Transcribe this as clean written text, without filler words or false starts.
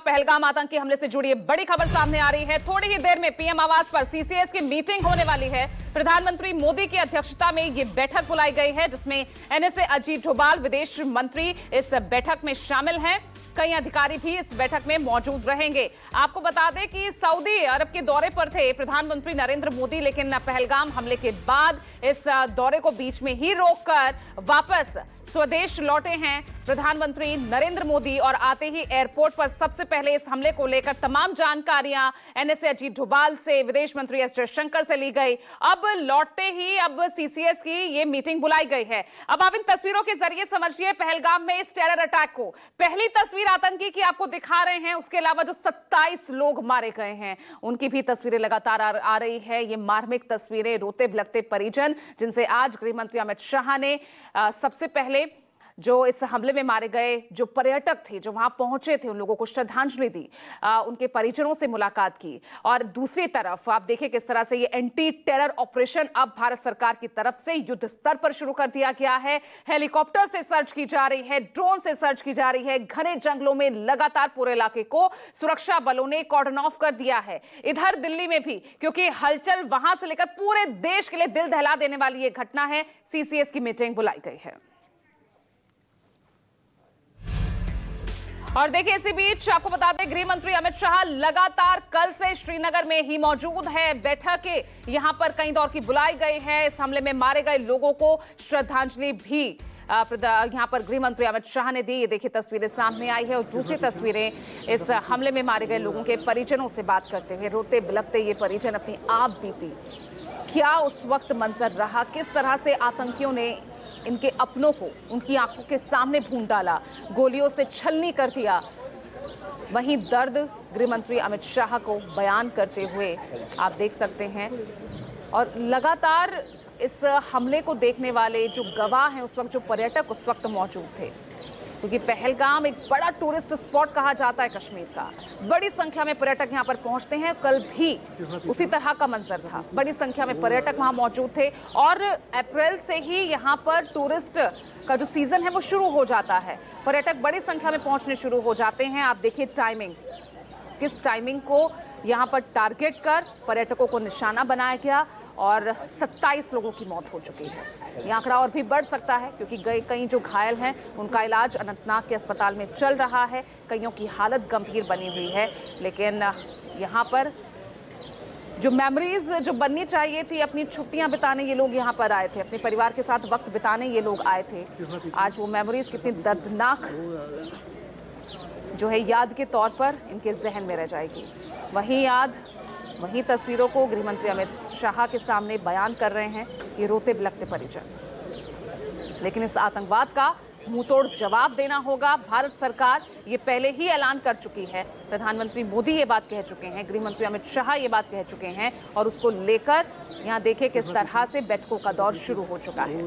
पहलगाम आतंकी हमले से जुड़ी बड़ी खबर सामने आ रही है। थोड़ी ही देर में पीएम आवास पर सीसीएस की मीटिंग होने वाली है। प्रधानमंत्री मोदी की अध्यक्षता में ये बैठक बुलाई गई है, जिसमें एनएसए अजीत डोभाल विदेश मंत्री इस बैठक में शामिल हैं। कई अधिकारी भी इस बैठक में मौजूद रहेंगे। आपको बता दें कि सऊदी अरब के दौरे पर थे प्रधानमंत्री नरेंद्र मोदी, लेकिन पहलगाम हमले के बाद इस दौरे को बीच में ही रोककर वापस स्वदेश लौटे हैं प्रधानमंत्री नरेंद्र मोदी। और आते ही एयरपोर्ट पर सबसे पहले इस हमले को लेकर तमाम जानकारियां एनएसए अजीत डोभाल से, विदेश मंत्री एस जयशंकर से ली गई। अब लौटते ही अब सीसीएस की ये मीटिंग बुलाई गई है। अब आप इन तस्वीरों के जरिए समझिए पहलगाम में इस टेरर अटैक को। पहली तस्वीर आतंकी की आपको दिखा रहे हैं, उसके अलावा जो 27 लोग मारे गए हैं उनकी भी तस्वीरें लगातार आ रही है। ये मार्मिक तस्वीरें, रोते बिलखते परिजन, जिनसे आज गृह मंत्री अमित शाह ने सबसे पहले जो इस हमले में मारे गए जो पर्यटक थे, जो वहां पहुंचे थे, उन लोगों को श्रद्धांजलि दी, उनके परिजनों से मुलाकात की। और दूसरी तरफ आप देखिए किस तरह से ये एंटी टेरर ऑपरेशन अब भारत सरकार की तरफ से युद्ध स्तर पर शुरू कर दिया गया है। हेलीकॉप्टर से सर्च की जा रही है, ड्रोन से सर्च की जा रही है। घने जंगलों में लगातार पूरे इलाके को सुरक्षा बलों ने कॉर्डन ऑफ कर दिया है। इधर दिल्ली में भी, क्योंकि हलचल वहां से लेकर पूरे देश के लिए दिल दहला देने वाली ये घटना है, सीसीएस की मीटिंग बुलाई गई है। और देखिए इसी बीच आपको बता दें गृह मंत्री अमित शाह लगातार कल से श्रीनगर में ही मौजूद है। बैठक यहां पर कई दौर की बुलाई गई है। इस हमले में मारे गए लोगों को श्रद्धांजलि भी यहां पर गृह मंत्री अमित शाह ने दी। ये देखिए तस्वीरें सामने आई है। और दूसरी तस्वीरें इस हमले में मारे गए लोगों के परिजनों से बात करते हुए, रोते बिलखते ये परिजन अपनी आप बीती, क्या उस वक्त मंजर रहा, किस तरह से आतंकियों ने इनके अपनों को उनकी आंखों के सामने भून डाला, गोलियों से छलनी कर दिया। वहीं दर्द गृह मंत्री अमित शाह को बयान करते हुए आप देख सकते हैं। और लगातार इस हमले को देखने वाले जो गवाह हैं, उस वक्त जो पर्यटक उस वक्त मौजूद थे, क्योंकि पहलगाम एक बड़ा टूरिस्ट स्पॉट कहा जाता है कश्मीर का। बड़ी संख्या में पर्यटक यहां पर पहुंचते हैं। कल भी उसी तरह का मंजर था, बड़ी संख्या में पर्यटक वहां मौजूद थे। और अप्रैल से ही यहां पर टूरिस्ट का जो सीजन है वो शुरू हो जाता है, पर्यटक बड़ी संख्या में पहुंचने शुरू हो जाते हैं। आप देखिए टाइमिंग, किस टाइमिंग को यहां पर टारगेट कर पर्यटकों को निशाना बनाया गया और 27 लोगों की मौत हो चुकी है। ये आंकड़ा और भी बढ़ सकता है, क्योंकि कई जो घायल हैं उनका इलाज अनंतनाग के अस्पताल में चल रहा है। कईयों की हालत गंभीर बनी हुई है। लेकिन यहाँ पर जो मेमोरीज जो बननी चाहिए थी, अपनी छुट्टियां बिताने ये लोग यहाँ पर आए थे, अपने परिवार के साथ वक्त बिताने ये लोग आए थे। आज वो मेमोरीज कितनी दर्दनाक जो है याद के तौर पर इनके जहन में रह जाएगी। वही याद, वही तस्वीरों को गृह मंत्री अमित शाह के सामने बयान कर रहे हैं ये रोते बिलखते परिजन। लेकिन इस आतंकवाद का मुंहतोड़ जवाब देना होगा। भारत सरकार ये पहले ही ऐलान कर चुकी है, प्रधानमंत्री मोदी ये बात कह चुके हैं, गृह मंत्री अमित शाह ये बात कह चुके हैं। और उसको लेकर यहाँ देखिए किस तरह से बैठकों का दौर शुरू हो चुका है।